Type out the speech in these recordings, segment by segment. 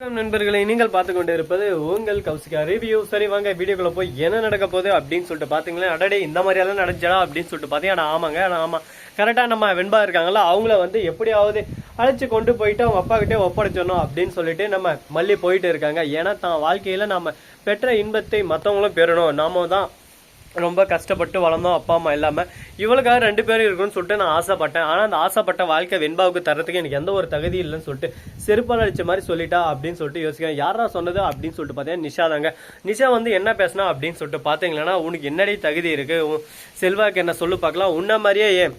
நண்பர்களை நீங்கள் பார்த்து கொண்டு இருப்பது உங்கள் கௌசிகா ரிவ்யூ. சரி வாங்க வீடியோக்குள்ள போய் என்ன நடக்க போகுது அப்படின்னு சொல்லிட்டு பாத்தீங்களா, அடடே இந்த மாதிரி எல்லாம் நடந்துச்சா அப்படின்னு சொல்லிட்டு பாத்தீங்கன்னா ஆமாங்க. ஆமா, கரெக்டா நம்ம வெண்பா இருக்காங்களா அவங்கள வந்து எப்படியாவது அழைச்சு கொண்டு போயிட்டு அவங்க அப்பா கிட்டே ஒப்படைச்சிடணும் அப்படின்னு சொல்லிட்டு நம்ம மல்லி போயிட்டு இருக்காங்க. ஏன்னா தான் வாழ்க்கையில நம்ம பெற்ற இன்பத்தை மற்றவங்களும் பெறணும். நாம தான் ரொம்ப கஷ்டப்பட்டு வளர்ந்தோம் அப்பா அம்மா இல்லாம, இவளுக்காக 2 பேரும் இருக்குன்னு சொல்லிட்டு நான் ஆசைப்பட்டேன். ஆனா அந்த ஆசைப்பட்ட வாழ்க்கை வெண்பாவுக்கு தரத்துக்கு எனக்கு எந்த ஒரு தகுதி இல்லைன்னு சொல்லிட்டு செருப்பால் அடிச்ச மாதிரி சொல்லிட்டா அப்படின்னு சொல்லிட்டு யோசிக்கிறேன். யாரா சொன்னது அப்படின்னு சொல்லிட்டு பார்த்தேன் நிஷா தாங்க. நிஷா வந்து என்ன பேசினா அப்படின்னு சொல்லிட்டு பாத்தீங்கன்னா, உனக்கு என்னடி தகுதி இருக்கு, செல்வாக்கு என்ன சொல்லு பார்க்கலாம், உன்ன மாதிரியே ஏன்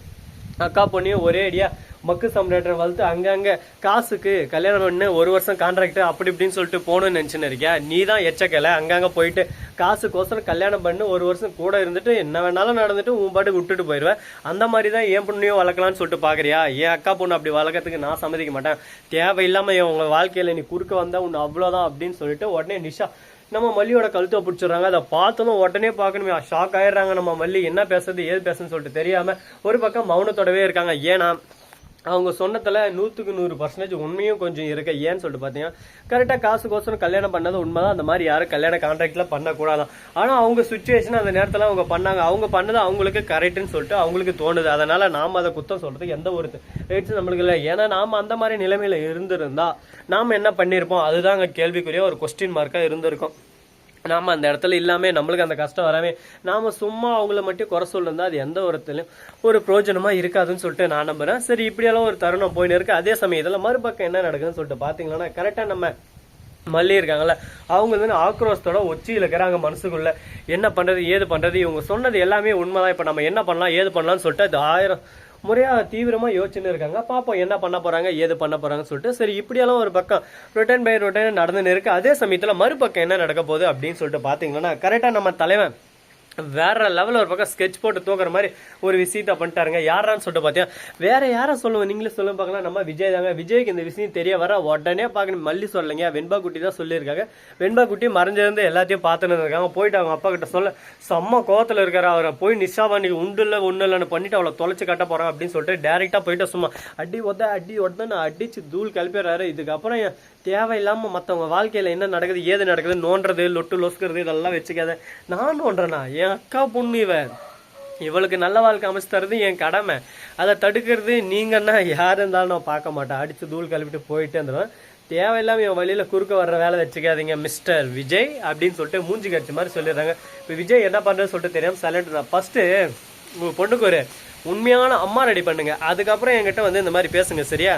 அக்கா பொண்ணையும் ஒரே அடியா மக்கு சம்பளேட்டர் வளர்த்து அங்கங்க காசுக்கு கல்யாணம் பண்ணு 1 வருஷம் கான்ட்ராக்ட் அப்படி இப்படின்னு சொல்லிட்டு போகணும்னு நினைச்சுன்னு இருக்கியா? நீ தான் எச்சக்கலை அங்கங்க போயிட்டு காசுக்கோசரம் கல்யாணம் பண்ணு 1 வருஷம் கூட இருந்துட்டு என்ன வேணாலும் நடந்துட்டு உன் பாட்டுக்கு விட்டுட்டு போயிடுவேன். அந்த மாதிரி தான் என் பொண்ணையும் வளர்க்கலான்னு சொல்லிட்டு பாக்குறியா? என் அக்கா பொண்ணு அப்படி வளர்க்கறதுக்கு நான் சம்மதிக்க மாட்டேன். தேவையில்லாம உங்க வாழ்க்கையில நீ குறுக்க வந்தா உன்னை அவ்வளவுதான் அப்படின்னு சொல்லிட்டு உடனே நிஷா நம்ம மல்லியோட கழுத்தை பிடிச்சிடுறாங்க. அதை பார்த்ததும் உடனே பார்க்கணுமே ஷாக் ஆயிடுறாங்க. நம்ம மல்லி என்ன பேசுறது ஏது பேசுன்னு சொல்லிட்டு தெரியாம ஒரு பக்கம் மௌனத்தோடவே இருக்காங்க. ஏன்னா அவங்க சொன்னதுல 100% உண்மையும் கொஞ்சம் இருக்கு. ஏன்னு சொல்லிட்டு பாத்தீங்கன்னா, கரெக்டா காசுக்கோசரம் கல்யாணம் பண்ணது உண்மைதான். அந்த மாதிரி யாரும் கல்யாண கான்ட்ராக்ட்ல பண்ணக்கூடாதான். ஆனா அவங்க சுச்சுவேஷன் அந்த நேரத்துல அவங்க பண்ணாங்க. அவங்க பண்ணது அவங்களுக்கு கரெக்ட்னு சொல்லிட்டு அவங்களுக்கு தோணுது. அதனால நாம அதை குத்தம் சொல்றதுக்கு எந்த ஒரு ரைட்ஸ் நம்மளுக்கு இல்லை. ஏன்னா நாம அந்த மாதிரி நிலைமையில இருந்திருந்தா நாம என்ன பண்ணிருப்போம், அதுதான் அங்க கேள்விக்குரிய ஒரு கொஸ்டின் மார்க்கா இருந்திருக்கும். நாம அந்த இடத்துல இல்லாம நம்மளுக்கு அந்த கஷ்டம் வராமே நாம சும்மா அவங்கள மட்டும் குறை சொல்லிருந்தா அது எந்த ஒருத்திலையும் ஒரு பிரயோஜனமா இருக்காதுன்னு சொல்லிட்டு நான் நம்புறேன். சரி இப்படியெல்லாம் ஒரு தருணம் போயின்னு இருக்கு. அதே சமயத்துல மறுபக்கம் என்ன நடக்குதுன்னு சொல்லிட்டு பாத்தீங்கன்னா, கரெக்டா நம்ம மல்லி இருக்காங்கல்ல அவங்க வந்து ஆக்ரோஷத்தோட உச்சியில இருக்கிறாங்க. மனசுக்குள்ள என்ன பண்றது ஏது பண்றது, இவங்க சொன்னது எல்லாமே உண்மைதான். இப்ப நம்ம என்ன பண்ணலாம் ஏது பண்ணலாம்னு சொல்லிட்டு அது 1000 முறையா தீவிரமா யோசிச்சுன்னு இருக்காங்க. பாப்போம் என்ன பண்ண போறாங்க ஏது பண்ண போறாங்கன்னு சொல்லிட்டு. சரி இப்படியெல்லாம் ஒரு பக்கம் ரொட்டேன் பை ரொட்டேன் நடந்துன்னு இருக்கு. அதே சமயத்துல மறுபக்கம் என்ன நடக்க போகுது அப்படின்னு சொல்லிட்டு பாத்தீங்கன்னா, கரெக்டா நம்ம தலைவன் வேற லெவலில் ஒரு பக்கம் ஸ்கெட்ச் போட்டு தூக்குற மாதிரி ஒரு விஷயத்த பண்ணிட்டாருங்க. யாரான்னு சொல்லிட்டு பார்த்தீங்கன்னா, வேற யாரை சொல்லுவோம் நீங்களே சொல்லுங்க பார்க்கலாம். நம்ம விஜய் தாங்க. விஜய்க்கு இந்த விஷயம் தெரிய வர உடனே பார்க்கணும். மல்லி சொல்லலைங்க, வெண்பா குட்டி தான் சொல்லியிருக்காங்க. வெண்பா குட்டி மறைஞ்சிருந்து எல்லாத்தையும் பார்த்துன்னு இருக்காங்க. போயிட்டு அவங்க அப்பா கிட்ட சொல்ல செம்ம கோவத்தில் இருக்காரு. அவரை போய் நிஷாவா நீ உண்டு இல்லை ஒன்றும் இல்லைன்னு பண்ணிட்டு அவளை தொலைச்சு கட்ட போறான் அப்படின்னு சொல்லிட்டு டேரெக்டாக போயிட்டு சும்மா அடி ஒருத்தன்னு அடிச்சு தூள் கிளப்பிடுறாரு. இதுக்கப்புறம் தேவையில்லாம மற்றவங்க வாழ்க்கையில என்ன நடக்குது ஏது நடக்குது நோன்றது லொட்டு லொஸ்கிறது இதெல்லாம் வச்சுக்காத. நான் நோன்றேனா? என் அக்கா பொண்ணு இவளுக்கு நல்ல வாழ்க்கை அமைச்சு தருது என் கடமை. அதை தடுக்கிறது நீங்கன்னா யாரு இருந்தாலும் நான் பார்க்க மாட்டேன். அடிச்சு தூள் கழுவிட்டு போயிட்டே இருந்துடும். தேவையில்லாம என் வழியில குறுக்க வர்ற வேலை வச்சுக்காதீங்க மிஸ்டர் விஜய் அப்படின்னு சொல்லிட்டு மூஞ்சி கட்சி மாதிரி சொல்லிடுறாங்க. இப்போ விஜய் என்ன பண்றதுன்னு சொல்லிட்டு தெரியாம சைலண்ட் தான். ஃபர்ஸ்ட் உங்க பொண்ணுக்கு ஒரு உண்மையான அம்மா ரெடி பண்ணுங்க, அதுக்கப்புறம் என்கிட்ட வந்து இந்த மாதிரி பேசுங்க சரியா?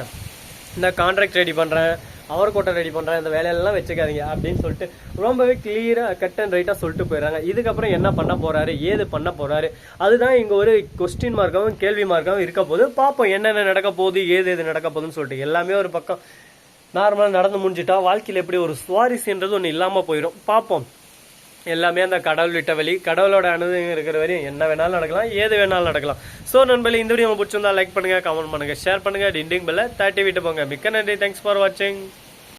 இந்த கான்ட்ராக்ட் ரெடி பண்றேன் அவர் கோட்டை ரெடி பண்றேன் இந்த வேலையெல்லாம் வச்சுக்காதீங்க அப்படின்னு சொல்லிட்டு ரொம்பவே கிளியரா கட் அண்ட் ரைட்டா சொல்லிட்டு போயிடுறாங்க. இதுக்கப்புறம் என்ன பண்ண போறாரு ஏது பண்ண போறாரு அதுதான் இங்க ஒரு கொஸ்டின் மார்க்காவும் கேள்வி மார்க்காவும் இருக்க போது. பார்ப்போம் என்னென்ன நடக்க போகுது ஏது நடக்க போகுதுன்னு சொல்லிட்டு. எல்லாமே ஒரு பக்கம் நார்மலா நடந்து முடிஞ்சிட்டா வாழ்க்கையில் எப்படி ஒரு சுவாரஸ்யன்றது ஒன்று இல்லாம போயிடும். பார்ப்போம். எல்லாமே அந்த கடவுள் விட்ட வழி, கடவுளோட அனுபவம் இருக்கிற வரையும் என்ன வேணாலும் நடக்கலாம் ஏது வேணாலும் நடக்கலாம். ஸோ நண்பர்களே இந்த வீடியோ பிடிச்சிருந்தா லைக் பண்ணுங்க, கமெண்ட் பண்ணுங்க, ஷேர் பண்ணுங்க, டிண்டிங் பெல்ல தட்டி விட்டு போங்க. மிக்க நன்றி. தேங்க்ஸ் ஃபார் வாட்சிங்.